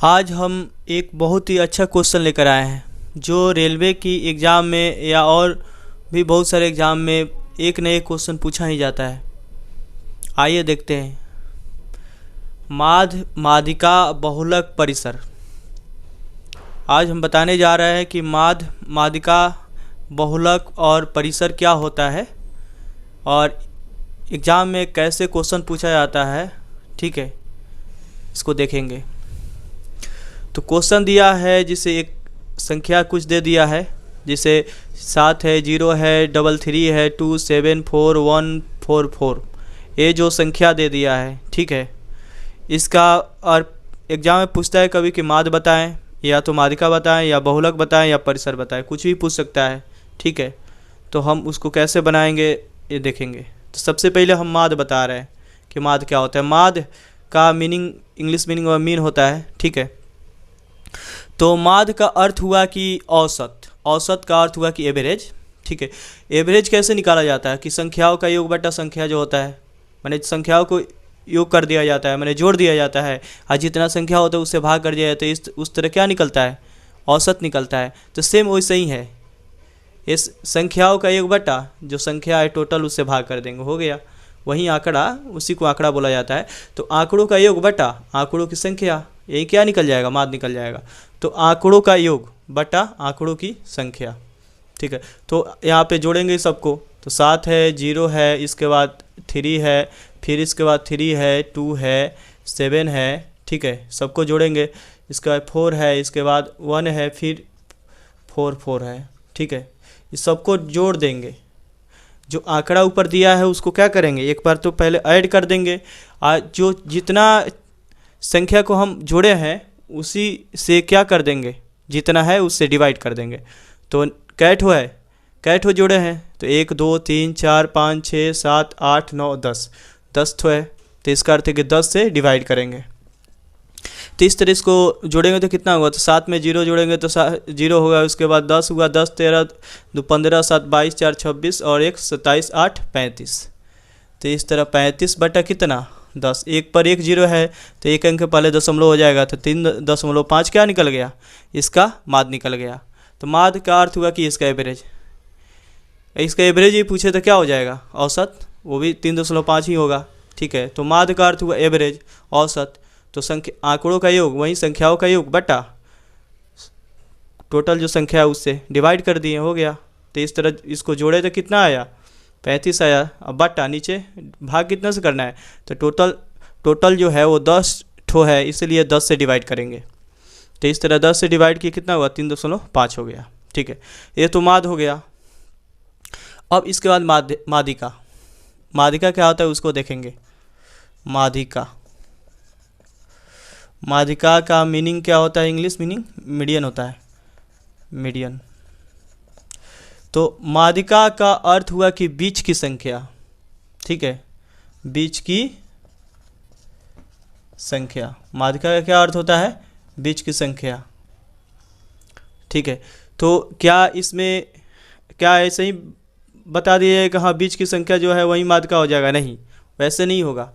आज हम एक बहुत ही अच्छा क्वेश्चन लेकर आए हैं जो रेलवे की एग्ज़ाम में या और भी बहुत सारे एग्ज़ाम में एक न एक क्वेश्चन पूछा ही जाता है। आइए देखते हैं। माध्य माध्यिका बहुलक परिसर। आज हम बताने जा रहे हैं कि माध्य माध्यिका बहुलक और परिसर क्या होता है और एग्ज़ाम में कैसे क्वेश्चन पूछा जाता है। ठीक है, इसको देखेंगे। तो क्वेश्चन दिया है जिसे एक संख्या कुछ दे दिया है, जिसे 7 है, 0 है, 33 है, 2 7 4 1 4 4, ये जो संख्या दे दिया है। ठीक है, इसका और एग्जाम में पूछता है कभी कि माध्य बताएं, या तो माध्यिका बताएं, या बहुलक बताएं, या परिसर बताएं, कुछ भी पूछ सकता है। ठीक है, तो हम उसको कैसे बनाएंगे ये देखेंगे। तो सबसे पहले हम माध्य बता रहे हैं कि माध्य क्या होता है। माध्य का मीनिंग इंग्लिश मीनिंग में मीन होता है। ठीक है, तो माध्य का अर्थ हुआ कि औसत। औसत का अर्थ हुआ कि एवरेज। ठीक है, एवरेज कैसे निकाला जाता है कि संख्याओं का योग बटा संख्या जो होता है, माने संख्याओं को योग कर दिया जाता है, माने जोड़ दिया जाता है, और जितना संख्या होता है उससे भाग कर दिया जाता है, उस तरह क्या निकलता है, औसत निकलता है। तो सेम वैसे ही है, इस संख्याओं का योग बटा जो संख्या है टोटल उससे भाग कर देंगे, हो गया वही आंकड़ा, उसी को आंकड़ा बोला जाता है। तो आंकड़ों का योग बटा आंकड़ों की संख्या, यही क्या निकल जाएगा, माध्य निकल जाएगा। तो आंकड़ों का योग बटा आंकड़ों की संख्या। ठीक है, तो यहाँ पे जोड़ेंगे सबको। तो 7 है, 0 है, इसके बाद 3 है, फिर इसके बाद 3 है, 2 है, 7 है। ठीक है, सबको जोड़ेंगे। इसके बाद 4 है, इसके बाद 1 है, फिर 4 है। ठीक है, इस सबको जोड़ देंगे। जो आंकड़ा ऊपर दिया है उसको क्या करेंगे, एक बार तो पहले ऐड कर देंगे, और जो जितना संख्या को हम जोड़े हैं उसी से क्या कर देंगे, जितना है उससे डिवाइड कर देंगे। तो कैठो है, कैठो जोड़े हैं, तो 1 2 3 4 5 6 7 8 9 10 ठो है। तो इसका अर्थ है कि 10 से डिवाइड करेंगे। तो इस तरह इसको जोड़ेंगे तो कितना होगा, तो 7 में 0 जोड़ेंगे तो 0 होगा, उसके बाद 10 हुआ, 10 13 2 15 7 22 4 26 और 1 27 8 35। तो इस तरह 35 बटा कितना 10, एक पर 1 0 है तो एक अंक पहले दशमलव हो जाएगा, तो 3.5 क्या निकल गया, इसका माध्य निकल गया। तो माध्य का अर्थ हुआ कि इसका एवरेज, इसका एवरेज ही पूछे तो क्या हो जाएगा, औसत, वो भी 3.5 ही होगा। ठीक है, तो माध्य का अर्थ हुआ एवरेज, औसत। तो संख्या आंकड़ों का योग वही संख्याओं का योग बटा टोटल जो संख्या है उससे डिवाइड कर दिए, हो गया। तो इस तरह इसको जोड़े तो कितना आया, 35 आया। अब बटा नीचे भाग कितना से करना है, तो टोटल जो है वो 10 ठो है, इसलिए 10 से डिवाइड करेंगे। तो इस तरह 10 से डिवाइड किया कितना हुआ, 3.5 हो गया। ठीक है, ये तो माध्य हो गया। अब इसके बाद माध्यिका। माध्यिका क्या होता है उसको देखेंगे। माध्यिका, माध्यिका का मीनिंग क्या होता है, इंग्लिश मीनिंग मीडियन होता है, मीडियन। तो माध्यिका का अर्थ हुआ कि बीच की संख्या। ठीक है, बीच की संख्या। माध्यिका का क्या अर्थ होता है, बीच की संख्या। ठीक है, तो क्या इसमें क्या ऐसे ही बता दिए कि हाँ बीच की संख्या जो है वही माध्यिका हो जाएगा, नहीं, वैसे नहीं होगा।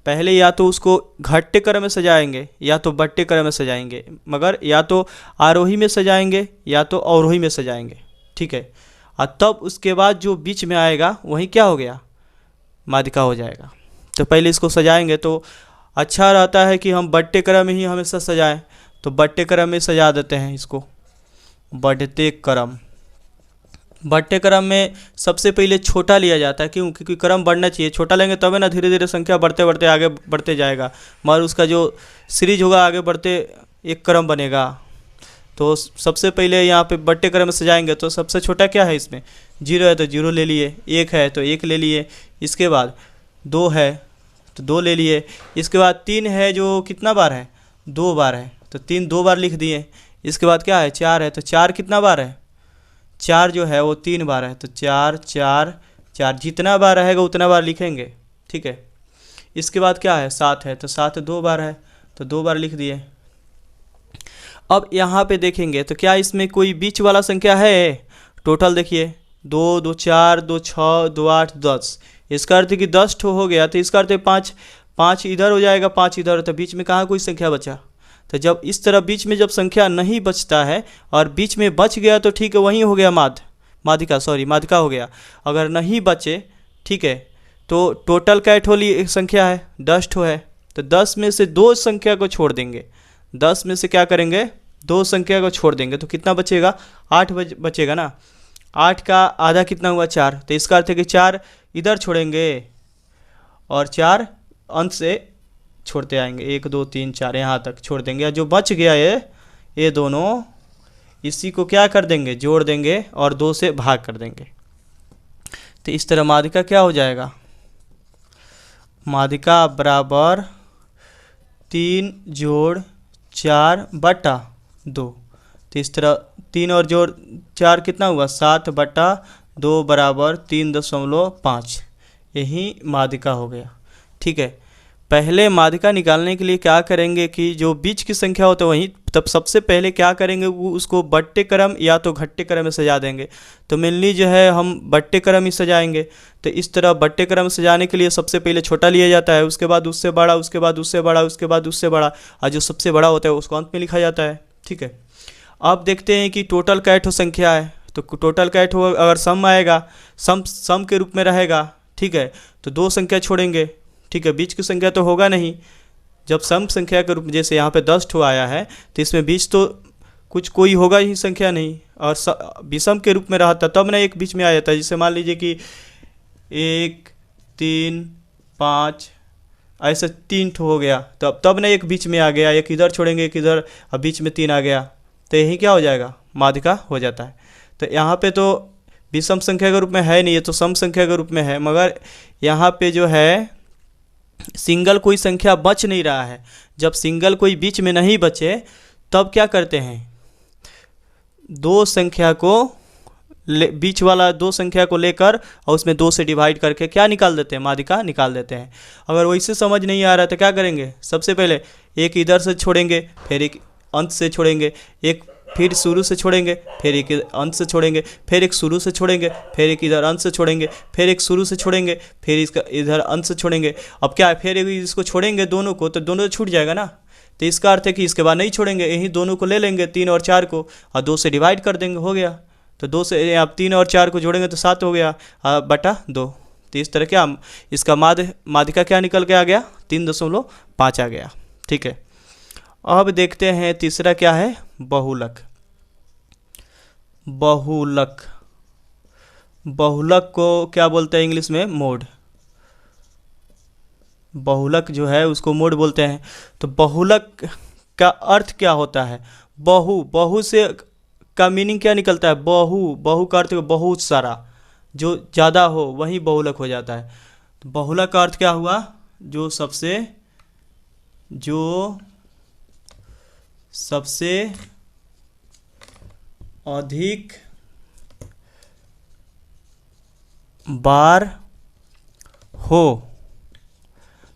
पहले या तो उसको घटते क्रम में सजाएंगे या तो बढ़ते क्रम में सजाएंगे, मगर या तो आरोही में सजाएंगे या तो अवरोही में सजाएंगे। ठीक है, और तब उसके बाद जो बीच में आएगा वही क्या हो गया, माध्यिका हो जाएगा। तो पहले इसको सजाएंगे तो अच्छा रहता है कि हम बढ़ते क्रम में ही हमेशा सजाएं। तो बढ़ते क्रम में सजा देते हैं इसको, बढ़ते क्रम। बढ़ते क्रम में सबसे पहले छोटा लिया जाता है, क्यों, क्योंकि क्रम बढ़ना चाहिए, छोटा लेंगे तब है ना धीरे धीरे संख्या बढ़ते बढ़ते आगे बढ़ते जाएगा, मगर उसका जो सीरीज होगा आगे बढ़ते एक क्रम बनेगा। तो सबसे पहले यहाँ पे बढ़ते क्रम में सजाएंगे। तो सबसे छोटा क्या है इसमें, 0 है तो 0 ले लिए, 1 है तो 1 ले लिए, इसके बाद 2 है तो 2 ले लिए, इसके बाद 3 है जो कितना बार है, 2 बार है, तो 3 2 बार लिख दिए। इसके बाद क्या है, 4 है तो 4 कितना बार है, 4 जो है वो 3 बार है, तो 4 4 4, जितना बार रहेगा उतना बार लिखेंगे। ठीक है, इसके बाद क्या है, 7 है तो 7 2 बार है, तो 2 बार लिख दिए। अब यहाँ पे देखेंगे तो क्या इसमें कोई बीच वाला संख्या है, टोटल देखिए 2 2 4 2 6 2 8 10, इसका अर्थ है कि 10 ठो हो गया। तो इसका अर्थ है 5 5 इधर हो जाएगा, 5 इधर, तो बीच में कहाँ कोई संख्या बचा, तो जब इस तरह बीच में जब संख्या नहीं बचता है और बीच में बच गया तो ठीक है, वही हो गया माध्यिका हो गया। अगर नहीं बचे, ठीक है, तो टोटल कै ठो एक संख्या है, 10 ठो है, तो 10 में से 2 संख्या को छोड़ देंगे। 10 में से क्या करेंगे, 2 संख्या को छोड़ देंगे, तो कितना बचेगा, 8 बचेगा ना। 8 का आधा कितना हुआ, 4, तो इसका अर्थ है कि 4 इधर छोड़ेंगे और 4 अंत से छोड़ते आएंगे, 1 2 3 4 यहाँ तक छोड़ देंगे। जो बच गया ये दोनों, इसी को क्या कर देंगे, जोड़ देंगे और 2 से भाग कर देंगे। तो इस तरह माध्यिका क्या हो जाएगा, माध्यिका बराबर 3 जोड़ 4 बटा 2। तो इस तरह 3 और जोड़ 4 कितना हुआ, 7 बटा 2 बराबर 3.5। यही माध्यिका हो गया। ठीक है, पहले माध्यिका निकालने के लिए क्या करेंगे कि जो बीच की संख्या होता है वहीं, तब सबसे पहले क्या करेंगे, वो उसको बट्टे क्रम या तो घट्टे क्रम में सजा देंगे। तो मेनली जो है हम बट्टे क्रम ही सजाएंगे। तो इस तरह बट्टे क्रम सजाने के लिए सबसे पहले छोटा लिया जाता है, उसके बाद उससे बड़ा, उसके बाद उससे बड़ा, उसके बाद उससे बड़ा, और जो सबसे बड़ा होता है उसको अंत में लिखा जाता है। ठीक है, अब देखते हैं कि टोटल कै ठो संख्या है। तो टोटल कै ठो अगर सम आएगा, सम के रूप में रहेगा, ठीक है, तो 2 संख्या छोड़ेंगे। ठीक है, बीच की संख्या तो होगा नहीं। जब सम संख्या के रूप में, जैसे यहाँ पे 10 ठो आया है, तो इसमें बीच तो कोई होगा ही संख्या नहीं, और विषम के रूप में रहता तब ना एक बीच में आ जाता है। जैसे मान लीजिए कि 1 3 5 ऐसे 3 ठो हो गया, तब ना एक बीच में आ गया, एक इधर छोड़ेंगे एक इधर, और बीच में 3 आ गया, तो यही क्या हो जाएगा, माध्यिका हो जाता है। तो यहाँ पे तो विषम संख्या के रूप में है नहीं, ये तो सम संख्या के रूप में है, मगर यहाँ पे जो है सिंगल कोई संख्या बच नहीं रहा है। जब सिंगल कोई बीच में नहीं बचे तब क्या करते हैं, 2 संख्या को बीच वाला 2 संख्या को लेकर और उसमें 2 से डिवाइड करके क्या निकाल देते हैं, माध्यिका निकाल देते हैं। अगर वैसे समझ नहीं आ रहा तो क्या करेंगे, सबसे पहले एक इधर से छोड़ेंगे, फिर एक अंत से छोड़ेंगे, एक फिर शुरू से छोड़ेंगे, फिर एक अंत से छोड़ेंगे, फिर एक शुरू से छोड़ेंगे, फिर एक इधर अंत से छोड़ेंगे, फिर एक शुरू से छोड़ेंगे, फिर इसका इधर अंत से छोड़ेंगे। अब क्या है, फिर इसको छोड़ेंगे दोनों को, तो दोनों छूट जाएगा ना। तो इसका अर्थ है कि इसके बाद नहीं छोड़ेंगे, यही दोनों को ले लेंगे, 3 और 4 को, और 2 से डिवाइड कर देंगे, हो गया। तो 2 से आप 3 और 4 को जोड़ेंगे तो 7 हो गया, बटा 2। तो इस तरह क्या इसका माध्यिका क्या निकल के आ गया, 3.5 आ गया। ठीक है, अब देखते हैं तीसरा क्या है, बहुलक। बहुलक को क्या बोलते हैं इंग्लिश में, मोड। बहुलक जो है उसको मोड बोलते हैं। तो बहुलक का अर्थ क्या होता है, बहु से का मीनिंग क्या निकलता है, बहु का अर्थ बहुत सारा, जो ज़्यादा हो वही बहुलक हो जाता है। तो बहुलक का अर्थ क्या हुआ, जो सबसे अधिक बार हो,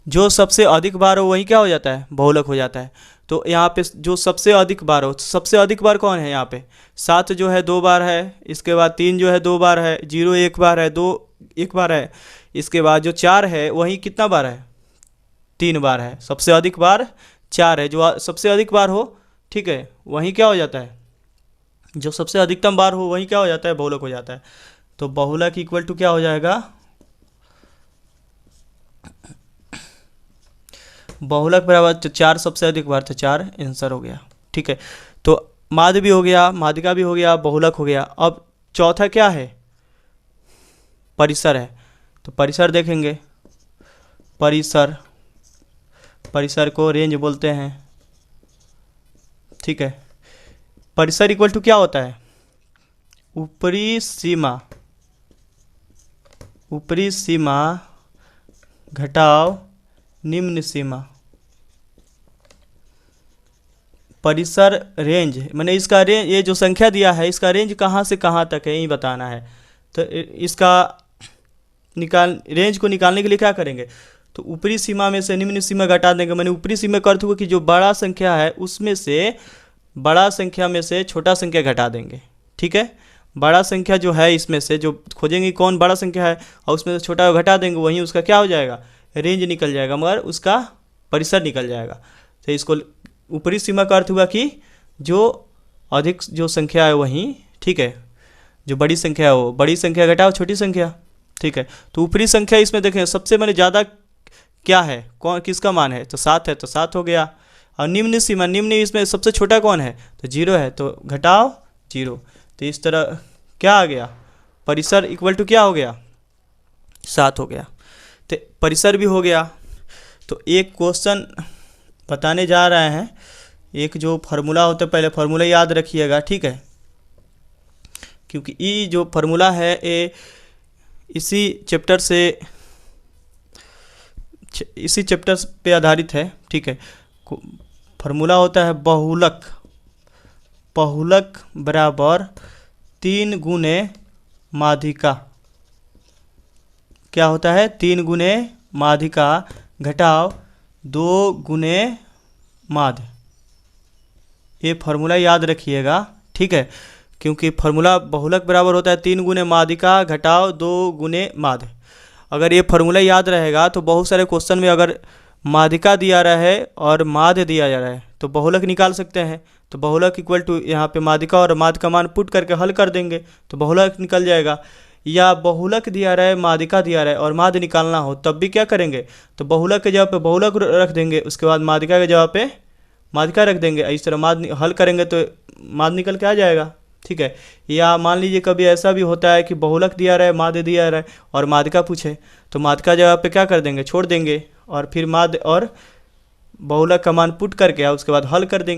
जो सबसे अधिक बार हो वही क्या हो जाता है, बहुलक हो जाता है। तो यहाँ पे जो सबसे अधिक बार हो, सबसे अधिक बार कौन है, यहाँ पे 7 जो है 2 बार है, इसके बाद 3 जो है 2 बार है, 0 1 बार है, 2 1 बार है, इसके बाद जो 4 है वही कितना बार है, 3 बार है। सबसे अधिक बार 4 है, जो सबसे अधिक बार हो, ठीक है, वही क्या हो जाता है, जो सबसे अधिकतम बार हो वही क्या हो जाता है, बहुलक हो जाता है। तो बहुलक इक्वल टू क्या हो जाएगा, बहुलक बराबर 4 सबसे अधिक बार, तो 4 आंसर हो गया। ठीक है, तो माध्य भी हो गया, माध्यिका भी हो गया, बहुलक हो गया। अब चौथा क्या है, परिसर है। तो परिसर देखेंगे, परिसर को रेंज बोलते हैं। ठीक है, परिसर इक्वल टू क्या होता है, ऊपरी सीमा घटाव निम्न सीमा। परिसर रेंज मैंने इसका रेंज, ये जो संख्या दिया है इसका रेंज कहाँ से कहाँ तक है यही बताना है। तो इसका रेंज को निकालने के लिए क्या करेंगे, तो ऊपरी सीमा में से निम्न सीमा घटा देंगे। मैंने ऊपरी सीमा का अर्थ हुआ कि जो बड़ा संख्या है उसमें से बड़ा संख्या में से छोटा संख्या घटा देंगे। ठीक है, बड़ा संख्या जो है इसमें से जो खोजेंगे कौन बड़ा संख्या है और उसमें से छोटा घटा देंगे, वहीं उसका क्या हो जाएगा, रेंज निकल जाएगा, मगर उसका परिसर निकल जाएगा। तो इसको ऊपरी सीमा का अर्थ हुआ कि जो अधिक जो संख्या है वहीं, ठीक है, जो बड़ी संख्या है वो बड़ी संख्या घटाओ छोटी संख्या, ठीक है। तो ऊपरी संख्या इसमें देखें सबसे मैंने ज़्यादा क्या है, कौन किसका मान है, तो 7 है, तो 7 हो गया। और निम्न सीमा, निम्न इसमें सबसे छोटा कौन है, तो 0 है, तो घटाओ 0। तो इस तरह क्या आ गया, परिसर इक्वल टू क्या हो गया, 7 हो गया। तो परिसर भी हो गया। तो एक क्वेश्चन बताने जा रहे हैं, एक जो फार्मूला होता है पहले फार्मूला याद रखिएगा, ठीक है, क्योंकि ये जो फार्मूला है ये इसी चैप्टर पे आधारित है, ठीक है। फार्मूला होता है बहुलक, बहुलक बराबर 3 गुने माध्यिका। क्या होता है, 3 गुने माध्यिका घटाओ 2 गुने माध्य। ये फार्मूला याद रखिएगा, ठीक है, क्योंकि फार्मूला बहुलक बराबर होता है 3 गुने माध्यिका घटाओ 2 गुने माध्य। अगर ये फार्मूला याद रहेगा तो बहुत सारे क्वेश्चन में अगर माध्यिका दिया रहा है और माध्य दिया जा रहा है तो बहुलक निकाल सकते हैं। तो बहुलक इक्वल टू यहाँ पे माध्यिका और माध्य का मान पुट करके हल कर देंगे तो बहुलक निकल जाएगा। या बहुलक दिया रहा है, माध्यिका दिया रहा है और माध्य निकालना हो तब भी क्या करेंगे, तो बहुलक के जगह पे बहुलक रख देंगे, उसके बाद माध्यिका के जगह पे माध्यिका रख देंगे। इस तरह माध्य हल करेंगे तो माध्य निकल के आ जाएगा, ठीक है। या मान लीजिए कभी ऐसा भी होता है कि बहुलक दिया रहा है, माध्य दिया रहा है और माध्यिका पूछे, तो माध्यिका जगह पे क्या कर देंगे, छोड़ देंगे और फिर माध्य और बहुलक का मान पुट करके उसके बाद हल कर देंगे।